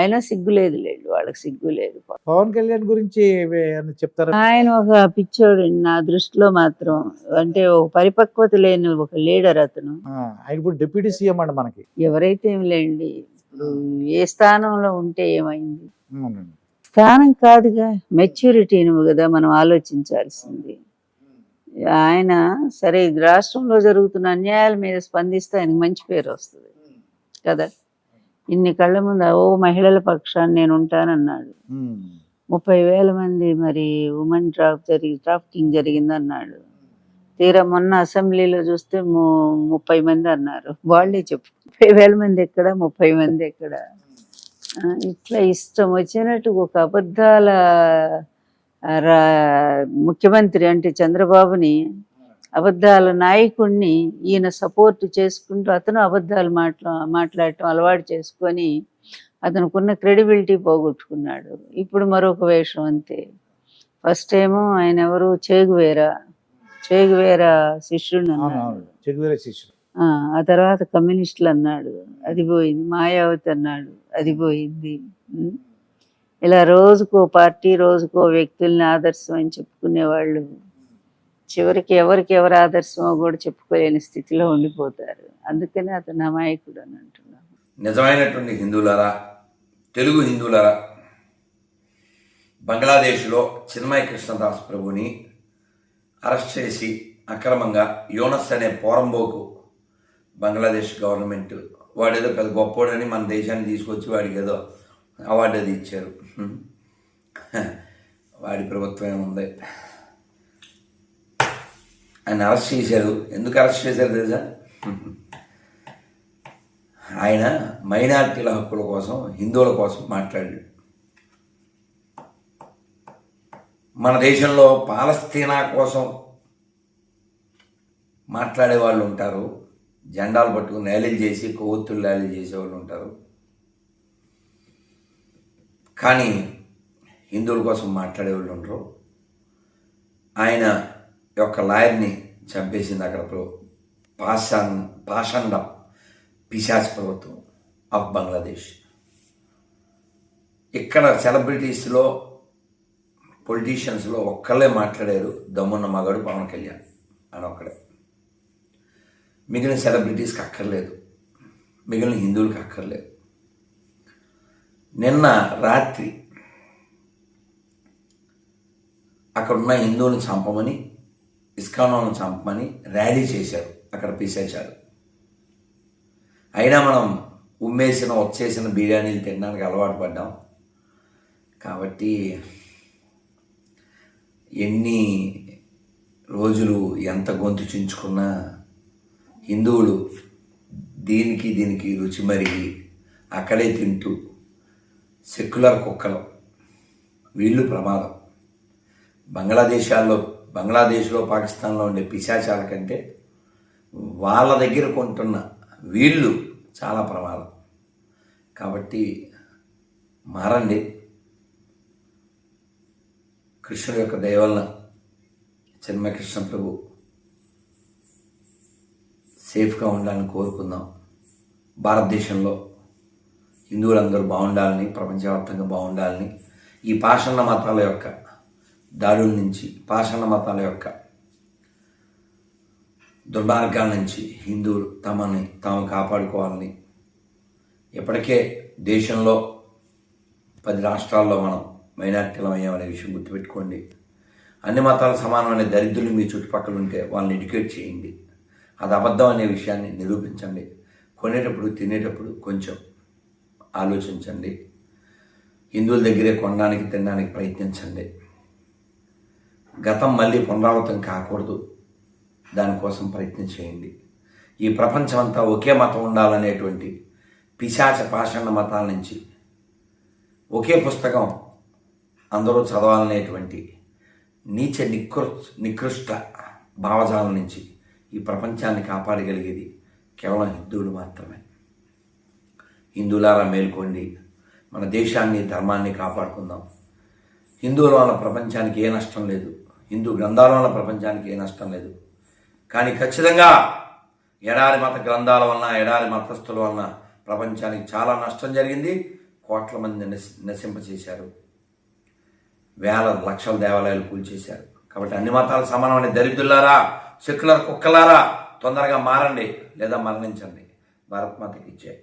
అయినా సిగ్గు లేదు లేండి, వాళ్ళకి సిగ్గు లేదు. పవన్ కళ్యాణ్ గురించి ఏమన్నా చెప్తారా? ఆయన ఒక పిచ్చోడు నా దృష్టిలో మాత్రం. అంటే ఒక పరిపక్వత లేని ఒక లీడర్ అతను. ఆయన ఇప్పుడు డిప్యూటీ సీఎం అండి మనకి. ఎవరైతే ఏం లేండి, ఇప్పుడు ఏ స్థానంలో ఉంటే ఏమైంది? అవునండి. స్థానం కాదుగా, మెచ్యూరిటీని కదా మనం ఆలోచించాల్సింది. ఆయన సరే రాష్ట్రంలో జరుగుతున్న అన్యాయాల మీద స్పందిస్తే ఆయనకు మంచి పేరు వస్తుంది కదా. ఇన్ని కళ్ళ ముందు ఓ మహిళల పక్షాన్ని నేను ఉంటానన్నాడు. 30,000 మంది మరి ఉమెన్ ట్రాఫికింగ్ జరిగిందన్నాడు. తీరా మొన్న అసెంబ్లీలో చూస్తే 30 మంది అన్నారు. వాళ్ళే చెప్పు, 30,000 మంది ఎక్కడ, 30 మంది ఎక్కడ? ఇట్లా ఇష్టం వచ్చినట్టు ఒక అబద్ధాల ముఖ్యమంత్రి అంటే చంద్రబాబుని, అబద్ధాల నాయకుడిని ఈయన సపోర్ట్ చేసుకుంటూ అతను అబద్ధాలు మాట్లాడటం అలవాటు చేసుకొని అతనుకున్న క్రెడిబిలిటీ పోగొట్టుకున్నాడు. ఇప్పుడు మరొక వేషం అంతే. ఫస్ట్ ఏమో ఆయన ఎవరు, చేగువేరా శిష్యుడు అన్నాడు. ఆ తర్వాత కమ్యూనిస్టులు అన్నాడు, అది పోయింది. మాయావతి అన్నాడు, అది పోయింది. ఇలా రోజుకో పార్టీ, రోజుకో వ్యక్తుల్ని ఆదర్శం అని చెప్పుకునేవాళ్ళు చివరికి ఎవరు ఆదర్శమో కూడా చెప్పుకోలేని స్థితిలో ఉండిపోతారు. అందుకని అతను అమాయకుడు అని అంటున్నాను. నిజమైనటువంటి హిందువులారా, తెలుగు హిందువులారా, బంగ్లాదేశ్లో చిన్మయ కృష్ణదాస్ ప్రభుని అరెస్ట్ చేసి అక్రమంగా యోనస్ అనే పోరంబోకు బంగ్లాదేశ్ గవర్నమెంట్, వాడేదో పెద్ద గొప్పోడని మన దేశాన్ని తీసుకొచ్చి వాడికి ఏదో అవార్డు అది ఇచ్చారు. వాడి ప్రభుత్వం ఏముంది, ఆయన అరెస్ట్ చేశారు. ఎందుకు అరెస్ట్ చేశారు తెలుసా? ఆయన మైనారిటీల హక్కుల కోసం, హిందువుల కోసం మాట్లాడాడు. మన దేశంలో పాలస్తీనా కోసం మాట్లాడే వాళ్ళు ఉంటారు, జెండాలు పట్టుకుని ర్యాలీలు చేసి కొవ్వొత్తులు ర్యాలీ చేసేవాళ్ళు ఉంటారు. కానీ హిందువుల కోసం మాట్లాడేవాళ్ళు ఉండరు. ఆయన యొక్క లాయర్ని చంపేసింది అక్కడ పాషండ పిశాచ్ ప్రభుత్వం ఆఫ్ బంగ్లాదేశ్. ఇక్కడ సెలబ్రిటీస్లో, పొలిటీషియన్స్లో ఒక్కళ్ళే మాట్లాడారు, దమ్మున్న మగాడు పవన్ కళ్యాణ్ అని ఒక్కడే. మిగిలిన సెలబ్రిటీస్కి అక్కర్లేదు, మిగిలిన హిందువులకి అక్కర్లేదు. నిన్న రాత్రి అక్కడున్న హిందువులను చంపమని, ఇస్కాన్లను చంపమని ర్యాలీ చేశారు అక్కడ పిశాచాలు. అయినా మనం వచ్చేసిన బిర్యానీలు తినడానికి అలవాటు పడ్డాం. కాబట్టి ఎన్ని రోజులు ఎంత గొంతు చించుకున్నా హిందువులు దీనికి రుచి మరిగి అక్కడే తింటూ సెక్యులర్ కుక్కలు, వీళ్ళు ప్రమాదం. బంగ్లాదేశ్లో పాకిస్తాన్లో ఉండే పిశాచాల కంటే వాళ్ళ దగ్గర కొంటున్న వీళ్ళు చాలా ప్రమాదం. కాబట్టి మారండి. కృష్ణుడి యొక్క దయ వలన చిన్మయ కృష్ణ ప్రభు సేఫ్గా ఉండాలని కోరుకుందాం. భారతదేశంలో హిందువులందరూ బాగుండాలని, ప్రపంచవ్యాప్తంగా బాగుండాలని, ఈ పాషాణ మతాల యొక్క దాడుల నుంచి, పాషాణ మతాల యొక్క దుర్మార్గాల నుంచి హిందువులు తాము కాపాడుకోవాలని, ఇప్పటికే దేశంలో 10 రాష్ట్రాల్లో మనం మైనారిటీలం అయ్యామనే విషయం గుర్తుపెట్టుకోండి. అన్ని మతాలు సమానమైన దరిద్రులు మీ చుట్టుపక్కల ఉంటే వాళ్ళని ఎడ్యుకేట్ చేయండి. అది అబద్ధం అనే విషయాన్ని నిరూపించండి. కొనేటప్పుడు, తినేటప్పుడు కొంచెం ఆలోచించండి. హిందువుల దగ్గరే కొనడానికి, తినడానికి ప్రయత్నించండి. గతం మళ్ళీ పునరావృతం కాకూడదు, దానికోసం ప్రయత్నం చేయండి. ఈ ప్రపంచం అంతా ఒకే మతం ఉండాలనేటువంటి పిశాచ పాషాణ మతాల నుంచి, ఒకే పుస్తకం అందరూ చదవాలనేటువంటి నీచ నికృష్ట భావజాలం నుంచి ఈ ప్రపంచాన్ని కాపాడగలిగేది కేవలం హిందువులు మాత్రమే. హిందువులారా మేల్కోండి, మన దేశాన్ని, ధర్మాన్ని కాపాడుకుందాం. హిందువుల వల్ల ప్రపంచానికి ఏ నష్టం లేదు, హిందూ గ్రంథాల వల్ల ప్రపంచానికి ఏ నష్టం లేదు. కానీ ఖచ్చితంగా ఎడారి మత గ్రంథాల వలన, ఎడారి మతస్థుల వలన ప్రపంచానికి చాలా నష్టం జరిగింది. కోట్ల మంది నశింపచేశారు, వేల లక్షల దేవాలయాలు కూల్చేశారు. కాబట్టి అన్ని మతాలు సమానమైన దరిద్రులారా, సెక్యులర్ కుక్కలారా, తొందరగా మారండి లేదా మరణించండి. భారత్ మాతకి జై.